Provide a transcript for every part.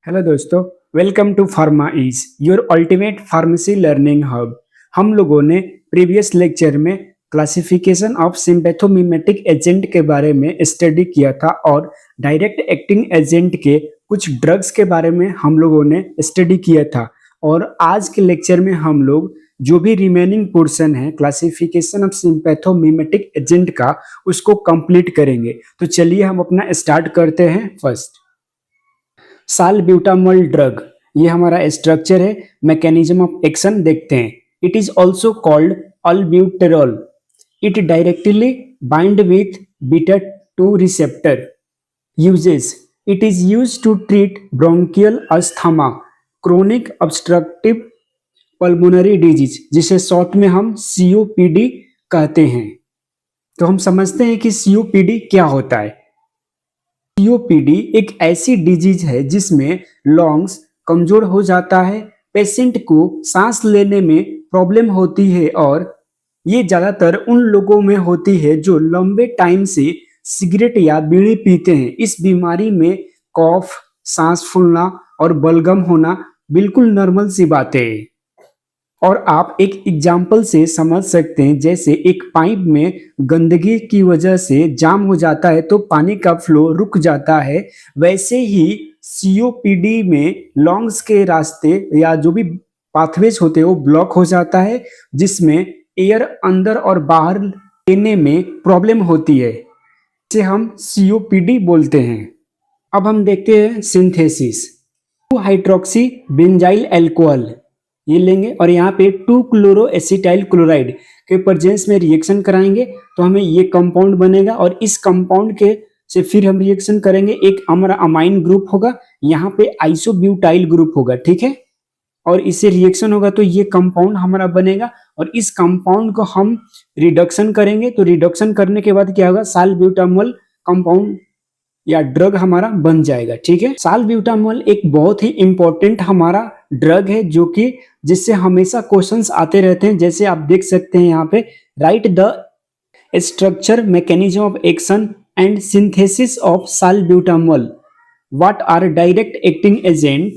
Hello दोस्तों, welcome to pharma is your ultimate pharmacy learning hub. हम लोगों ने प्रीवियस लेक्चर में क्लासिफिकेशन ऑफ सिम्पैथोमिमेटिक एजेंट के बारे में स्टडी किया था और डायरेक्ट एक्टिंग एजेंट के कुछ ड्रग्स के बारे में हम लोगों ने स्टडी किया था। और आज के लेक्चर में हम लोग जो भी रिमेनिंग पोर्शन है क्लासिफिकेशन ऑफ सिम्पैथोमिमेटिक एजेंट का उसको कंप्लीट करेंगे। तो चलिए हम अपना स्टार्ट करते हैं। फर्स्ट, सालब्यूटामॉल ड्रग, ये हमारा स्ट्रक्चर है। मैकेनिज्म ऑफ एक्शन देखते हैं। It is also called albuterol. It directly bind with beta 2 receptor. Uses, it is use to treat bronchial asthma, chronic obstructive pulmonary disease, जिसे शॉर्ट में हम सीओपीडी कहते हैं। तो हम समझते हैं कि सीओपीडी क्या होता है। सीओपीडी एक ऐसी डिजीज है जिसमें लंग्स कमजोर हो जाता है, पेशेंट को सांस लेने में प्रॉब्लम होती है और ये ज्यादातर उन लोगों में होती है जो लंबे टाइम से सिगरेट या बीड़ी पीते हैं। इस बीमारी में कॉफ, सांस फूलना और बलगम होना बिल्कुल नॉर्मल सी बात है। और आप एक एग्जाम्पल से समझ सकते हैं, जैसे एक पाइप में गंदगी की वजह से जाम हो जाता है तो पानी का फ्लो रुक जाता है, वैसे ही सीओपीडी में लंग्स के रास्ते या जो भी पाथवेज होते हैं वो ब्लॉक हो जाता है, जिसमें एयर अंदर और बाहर लेने में प्रॉब्लम होती है, जिसे हम सीओपीडी बोलते हैं। अब हम देखते हैं सिंथेसिस। 2 हाइड्रोक्सी बेंजाइल अल्कोहल ये लेंगे और यहाँ पे 2 क्लोरो एसिटाइल क्लोराइड के प्रेजेंस में रिएक्शन कराएंगे तो हमें ये कंपाउंड बनेगा। और इस कंपाउंड के से फिर हम रिएक्शन करेंगे, एक हमारा अमाइन ग्रुप होगा, यहाँ पे आइसोब्यूटाइल ग्रुप होगा, ठीक है। और इससे रिएक्शन होगा तो ये कंपाउंड हमारा बनेगा और इस कंपाउंड को हम रिडक्शन करेंगे। तो रिडक्शन करने के बाद क्या होगा, सालब्यूटामॉल कंपाउंड या ड्रग हमारा बन जाएगा, ठीक है। सालब्यूटामॉल एक बहुत ही इंपॉर्टेंट हमारा ड्रग है जो कि जिससे हमेशा क्वेश्चंस आते रहते हैं। जैसे आप देख सकते हैं यहाँ पे, write the structure, mechanism of action and synthesis of salbutamol. What are direct acting agent,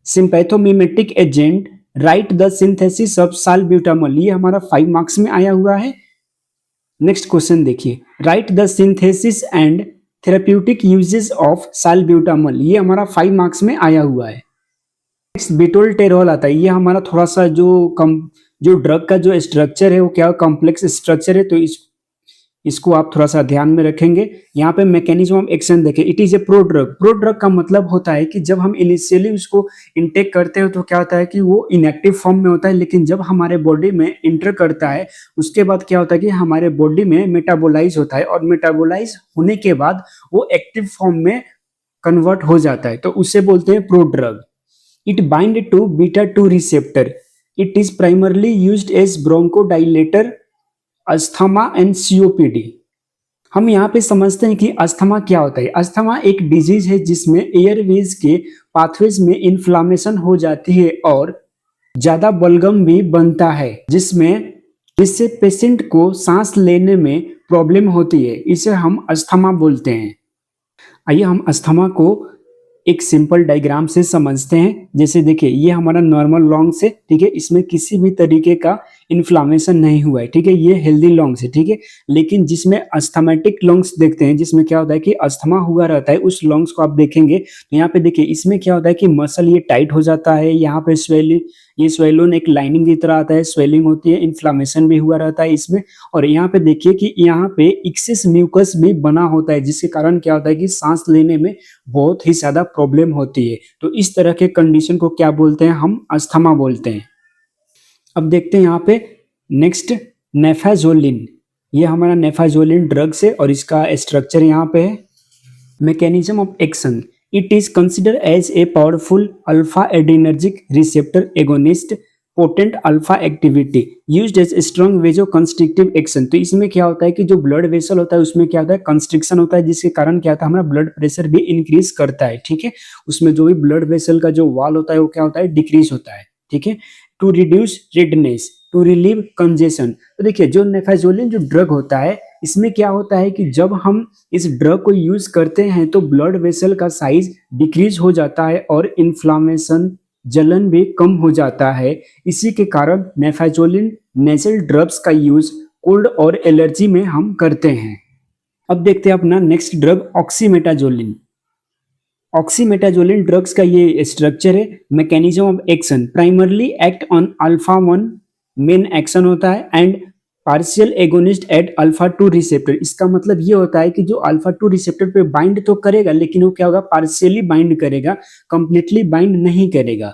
sympathomimetic agent, write the synthesis of salbutamol. ये हमारा 5 मार्क्स में आया हुआ है। नेक्स्ट क्वेश्चन देखिए, write the synthesis and therapeutic uses of salbutamol. ये हमारा 5 marks में आया हुआ है। नेक्स्ट बिटोल्टेरॉल आता है। ये हमारा थोड़ा सा जो ड्रग का जो स्ट्रक्चर है वो क्या कॉम्प्लेक्स स्ट्रक्चर है, तो इसको आप थोड़ा सा ध्यान में रखेंगे। यहाँ पे मैकेनिज्म ऑफ एक्शन देखें, it is A prodrug. Prodrug का मतलब होता है कि जब हम इनिशियली उसको इनटेक करते हैं तो क्या होता है कि वो इनएक्टिव फॉर्म में होता है, लेकिन जब हमारे बॉडी में इंटर करता है उसके बाद क्या होता है कि हमारे बॉडी में मेटाबोलाइज होता है और मेटाबोलाइज होने के बाद वो एक्टिव फॉर्म में कन्वर्ट हो जाता है, तो उसे बोलते हैं prodrug. It bind to beta 2 receptor. It is primarily used as bronchodilator, asthma and COPD. हम यहाँ पे समझते हैं कि अस्थमा क्या होता है। अस्थमा एक डिजीज है जिसमें एयरवेज के पाथवेज में इन्फ्लामेशन हो जाती है और ज्यादा बलगम भी बनता है, जिससे पेशेंट को सांस लेने में प्रॉब्लम होती है। इसे हम अस्थमा बोलते हैं। आइए हम अस्थमा को एक सिंपल डायग्राम से समझते हैं। जैसे देखिए, ये हमारा नॉर्मल लंग्स है, ठीक है, इसमें किसी भी तरीके का इन्फ्लामेशन नहीं हुआ है, ठीक है, ये हेल्दी लंग्स है, ठीक है। लेकिन जिसमें अस्थमेटिक लंग्स देखते हैं, जिसमें क्या होता है कि अस्थमा हुआ रहता है, उस लंग्स को आप देखेंगे तो यहाँ पे देखिए, इसमें क्या होता है कि मसल ये टाइट हो जाता है, यहाँ पे स्वेलिंग, ये स्वेलोन एक लाइनिंग की तरह आता है, स्वेलिंग होती है, इन्फ्लामेशन भी हुआ रहता है इसमें। और यहाँ पे देखिए कि यहाँ पे एक्सेस म्यूकस भी बना होता है, जिसके कारण क्या होता है कि सांस लेने में बहुत ही ज्यादा प्रॉब्लम होती है। तो इस तरह के कंडीशन को क्या बोलते हैं, हम अस्थमा बोलते हैं। अब देखते हैं यहाँ पे नेक्स्ट, नेफाजोलिन। ये हमारा नेफाजोलिन ड्रग्स है और इसका स्ट्रक्चर यहाँ पे है। Mechanism of action, it is consider as a powerful alpha adrenergic receptor agonist, potent alpha activity, used as strong vasoconstrictive action. तो इसमें क्या होता है कि जो ब्लड वेसल होता है उसमें क्या होता है, कंस्ट्रिक्शन होता है, जिसके कारण क्या होता है, हमारा ब्लड प्रेशर भी इंक्रीज करता है, ठीक है। उसमें जो भी ब्लड वेसल का जो वॉल होता है वो क्या होता है, डिक्रीज होता है, ठीक है। To reduce redness, to relieve congestion. तो देखिए जो नेफाजोलिन जो ड्रग होता है, इसमें क्या होता है कि जब हम इस ड्रग को यूज करते हैं तो ब्लड वेसल का साइज डिक्रीज हो जाता है और इन्फ्लामेशन, जलन भी कम हो जाता है। इसी के कारण नेफाजोलिन नेजल ड्रग्स का यूज कोल्ड और एलर्जी में हम करते हैं। अब देखते हैं अपना next drug oxymetazoline. Oxymetazoline drugs का ये स्ट्रक्चर है, mechanism of action, primarily act on alpha 1 main action होता है and partial agonist at alpha 2 receptor. इसका मतलब ये होता है कि जो अल्फा 2 रिसेप्टर पे बाइंड तो करेगा, लेकिन वो क्या होगा, पार्शियली बाइंड करेगा, कंप्लीटली बाइंड नहीं करेगा।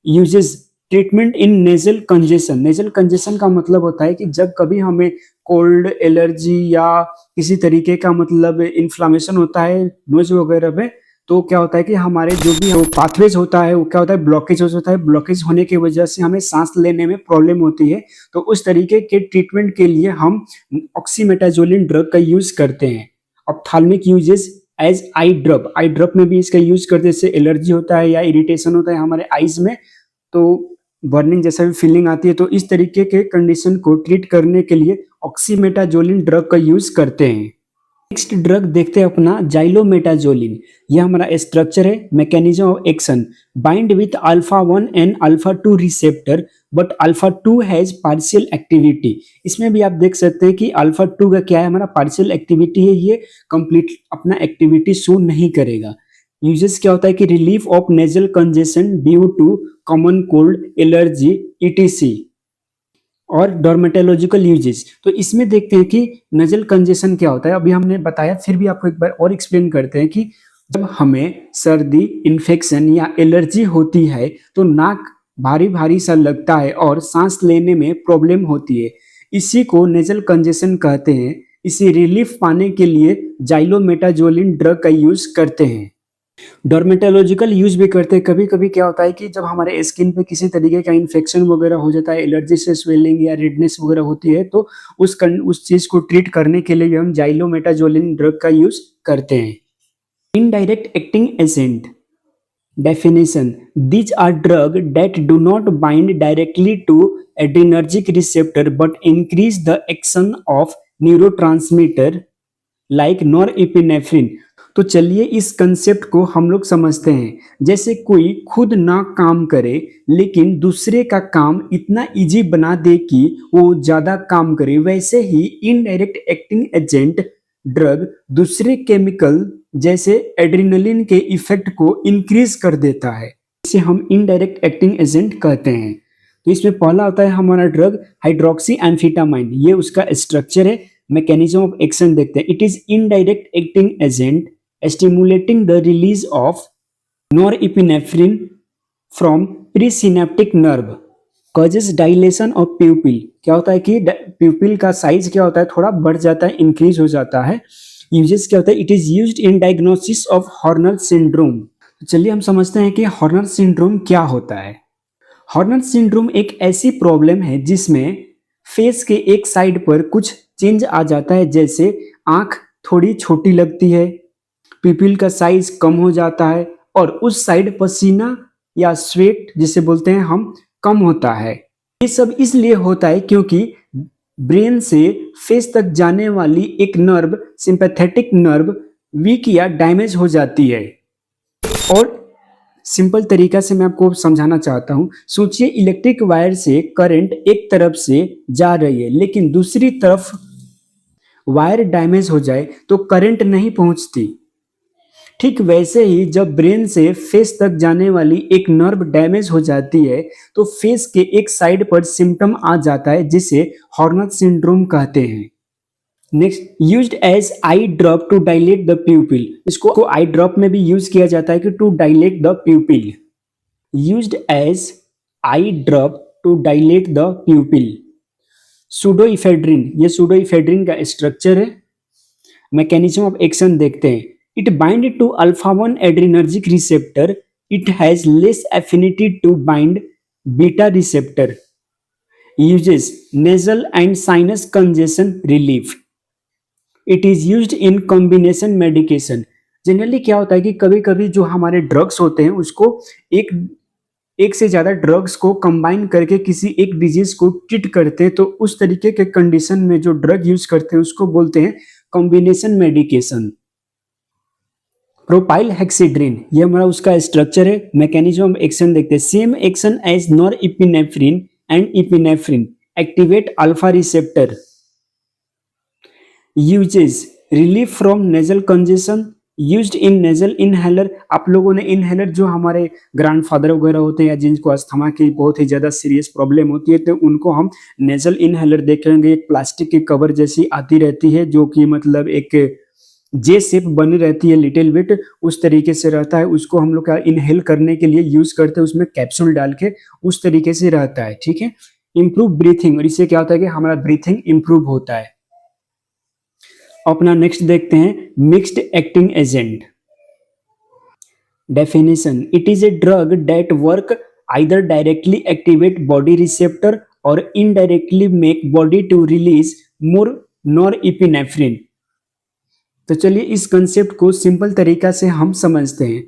यूजेस ट्रीटमेंट इन नेजल कंजेशन। नेजल कंजेशन का मतलब होता है कि जब कभी हमें कोल्ड, एलर्जी या किसी तरीके का मतलब इन्फ्लामेशन होता है नोज वगैरह में, तो क्या होता है कि हमारे जो भी पाथवेज होता है वो क्या होता है, ब्लॉकेज होता है। ब्लॉकेज होने की वजह से हमें सांस लेने में प्रॉब्लम होती है। तो उस तरीके के ट्रीटमेंट के लिए हम ऑक्सीमेटाजोलिन ड्रग का यूज करते हैं। Ophthalmic uses as eye drop. Eye drop में भी इसका यूज करते हैं, जैसे एलर्जी होता है या इरिटेशन होता है हमारे आईज में, तो बर्निंग जैसा भी फीलिंग आती है, तो इस तरीके के कंडीशन को ट्रीट करने के लिए ऑक्सीमेटाजोलिन ड्रग का यूज करते हैं। नेक्स्ट ड्रग देखते हैं अपना जाइलोमेटाजोलिन। यह हमारा स्ट्रक्चर है, mechanism of action, bind with alpha 1 and alpha 2 receptor but alpha 2 has partial activity. इसमें भी आप देख सकते हैं कि अल्फा 2 का क्या है, हमारा पार्शियल एक्टिविटी है, ये कंप्लीट अपना एक्टिविटी शो नहीं करेगा। यूजेस क्या होता है कि relief of nasal congestion due to common cold, allergy, etc और डर्मेटोलॉजिकल यूजेस। तो इसमें देखते हैं कि नजल कंजेशन क्या होता है, अभी हमने बताया, फिर भी आपको एक बार और एक्सप्लेन करते हैं कि जब हमें सर्दी, इन्फेक्शन या एलर्जी होती है तो नाक भारी भारी सा लगता है और सांस लेने में प्रॉब्लम होती है। इसी को नेजल कंजेशन कहते हैं। इसी रिलीफ पाने के लिए जाइलोमेटाजोलिन ड्रग का यूज करते हैं। डर्मेटोलॉजिकल यूज भी करते हैं। कभी कभी क्या होता है कि जब हमारे स्किन पे किसी तरीके का इन्फेक्शन वगैरह हो जाता है, एलर्जी से स्वेलिंग या रेडनेस वगैरह होती है, तो उस चीज को ट्रीट करने के लिए हम जाइलोमेटाजोलिन ड्रग का यूज करते हैं। Indirect acting agent definition: these are drugs that do not bind directly to adrenergic receptor but increase the action of neurotransmitter like norepinephrine। तो चलिए इस कंसेप्ट को हम लोग समझते हैं। जैसे कोई खुद ना काम करे लेकिन दूसरे का काम इतना इजी बना दे कि वो ज्यादा काम करे, वैसे ही इनडायरेक्ट एक्टिंग एजेंट ड्रग दूसरे केमिकल जैसे एड्रेनलिन के इफेक्ट को इंक्रीज कर देता है। इसे हम इनडायरेक्ट एक्टिंग एजेंट कहते हैं। तो इसमें पहला होता है हमारा ड्रग हाइड्रोक्सी एम्फेटामाइन। ये उसका स्ट्रक्चर है, मैकेनिज्म ऑफ एक्शन देखते हैं। It is indirect acting agent stimulating the release of norepinephrine from presynaptic nerve, causes dilation of pupil। क्या होता है कि प्यूपिल का साइज क्या होता है, थोड़ा बढ़ जाता है, इंक्रीज हो जाता है। यूजेस क्या होता है, it is used in diagnosis of Horner syndrome. चलिए हम समझते हैं कि हॉर्नर सिंड्रोम क्या होता है। हॉर्नर सिंड्रोम एक ऐसी प्रॉब्लम है जिसमें फेस के एक साइड पर कुछ चेंज आ जाता है, जैसे आंख थोड़ी छोटी लगती है, पिपिल का साइज कम हो जाता है और उस साइड पसीना या स्वेट जिसे बोलते हैं हम कम होता है। ये सब इसलिए होता है क्योंकि ब्रेन से फेस तक जाने वाली एक नर्व, सिंपैथेटिक नर्व, वीक या डैमेज हो जाती है। और सिंपल तरीका से मैं आपको समझाना चाहता हूं। सोचिए इलेक्ट्रिक वायर से करंट एक तरफ से जा रही है लेकिन दूसरी तरफ वायर डैमेज हो जाए तो करंट नहीं पहुंचती। ठीक वैसे ही जब ब्रेन से फेस तक जाने वाली एक नर्व डैमेज हो जाती है तो फेस के एक साइड पर सिम्टम आ जाता है जिसे हॉर्नर सिंड्रोम कहते हैं। Next, used as eye drop to dilate the pupil. इसको आई ड्रॉप में भी यूज किया जाता है कि to dilate the pupil. Used as eye drop to dilate the pupil. Pseudoephedrine, ये सूडोइफेड्रिन का स्ट्रक्चर है, मैकेनिज्म ऑफ एक्शन देखते हैं। It bind to alpha 1 adrenergic receptor. It has less affinity to bind beta receptor. Uses nasal and sinus congestion relief. It is used in combination medication. Generally क्या होता है कि कभी कभी जो हमारे ड्रग्स होते हैं उसको एक एक से ज्यादा ड्रग्स को कंबाइन करके किसी एक डिजीज को ट्रीट करते हैं, तो उस तरीके के कंडीशन में जो ड्रग यूज करते हैं उसको बोलते हैं कॉम्बिनेशन मेडिकेशन। प्रोपाइल हेक्सीड्रिन, ये हमारा उसका स्ट्रक्चर है। मैकेनिज्म ऑफ एक्शन देखते हैं। Same action as norepinephrine and epinephrine activate alpha receptor, uses relief from nasal congestion, used in nasal inhaler. आप लोगों ने इनहेलर, जो हमारे ग्रैंडफादर वगैरह होते हैं या जिनको अस्थमा की बहुत ही ज्यादा सीरियस प्रॉब्लम होती है, तो उनको हम नेजल इनहेलर देखेंगे। एक प्लास्टिक की कवर जैसी आती रहती है जो कि मतलब एक जे शेप बनी रहती है, लिटिल बिट उस तरीके से रहता है। उसको हम लोग का इनहेल करने के लिए यूज करते हैं, उसमें कैप्सूल डाल के उस तरीके से रहता है, ठीक है। इंप्रूव ब्रीथिंग, और इससे क्या होता है कि हमारा ब्रीथिंग इंप्रूव होता है। अपना नेक्स्ट देखते हैं mixed acting agent. Definition, it is a drug that work either directly activate body receptor और indirectly make body to release more norepinephrine. तो चलिए इस कंसेप्ट को सिंपल तरीका से हम समझते हैं।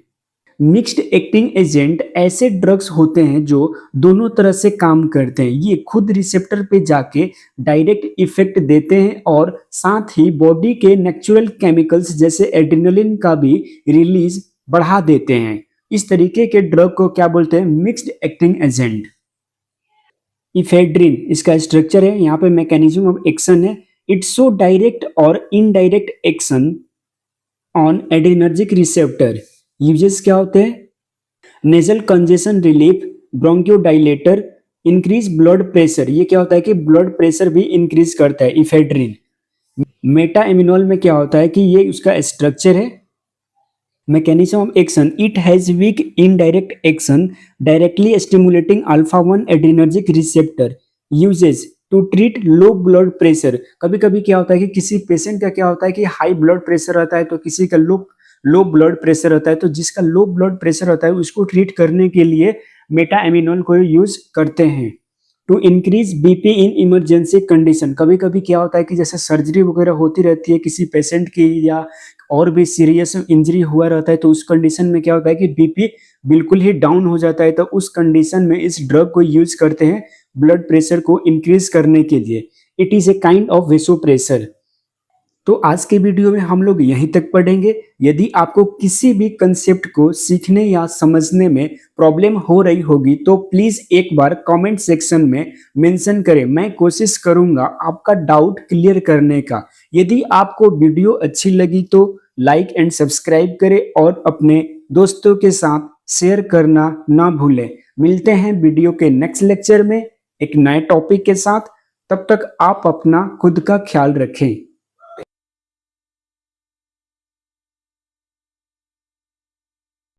मिक्स्ड एक्टिंग एजेंट ऐसे ड्रग्स होते हैं जो दोनों तरह से काम करते हैं। ये खुद रिसेप्टर पे जाके डायरेक्ट इफेक्ट देते हैं और साथ ही बॉडी के नेचुरल केमिकल्स जैसे एड्रेनलिन का भी रिलीज बढ़ा देते हैं। इस तरीके के ड्रग को क्या बोलते हैं? Mixed acting agent. इफेड्रिन, इसका स्ट्रक्चर है, यहाँ पे मैकेनिज्म ऑफ एक्शन है। इट्स सो डायरेक्ट और indirect action on adrenergic receptor. Uses क्या होते हैं? Nasal congestion relief, bronchodilator, increase blood pressure. ये क्या होता है कि ब्लड प्रेशर भी इंक्रीज करता है इफेड्रिन। मेटा एमिनोल में क्या होता है कि ये उसका स्ट्रक्चर है। Mechanism of action, it has weak indirect action directly stimulating alpha 1 adrenergic receptor. Uses to treat low blood pressure. कभी कभी क्या होता है कि किसी पेशेंट का क्या होता है कि हाई ब्लड प्रेशर रहता है, तो किसी का लो ब्लड प्रेशर होता है, तो जिसका लो ब्लड प्रेशर होता है उसको ट्रीट करने के लिए मेटा एमिनोल को यूज करते हैं। To increase BP in emergency condition. कभी कभी क्या होता है कि जैसे सर्जरी वगैरह होती रहती है किसी पेशेंट की, या और भी सीरियस इंजरी हुआ रहता है, तो उस कंडीशन में क्या होता है कि बीपी बिल्कुल ही डाउन हो जाता है, तो उस कंडीशन में इस ड्रग को यूज करते हैं ब्लड प्रेशर को इंक्रीज करने के लिए। It is a kind of vasopressor. तो आज के वीडियो में हम लोग यहीं तक पढ़ेंगे। यदि आपको किसी भी कंसेप्ट को सीखने या समझने में प्रॉब्लम हो रही होगी तो प्लीज एक बार कमेंट सेक्शन में मेंशन करें। मैं कोशिश करूंगा आपका डाउट क्लियर करने का। यदि आपको वीडियो अच्छी लगी तो लाइक एंड सब्सक्राइब करें और अपने दोस्तों के साथ शेयर करना ना भूलें। मिलते हैं वीडियो के नेक्स्ट लेक्चर में एक नए टॉपिक के साथ। तब तक आप अपना खुद का ख्याल रखें।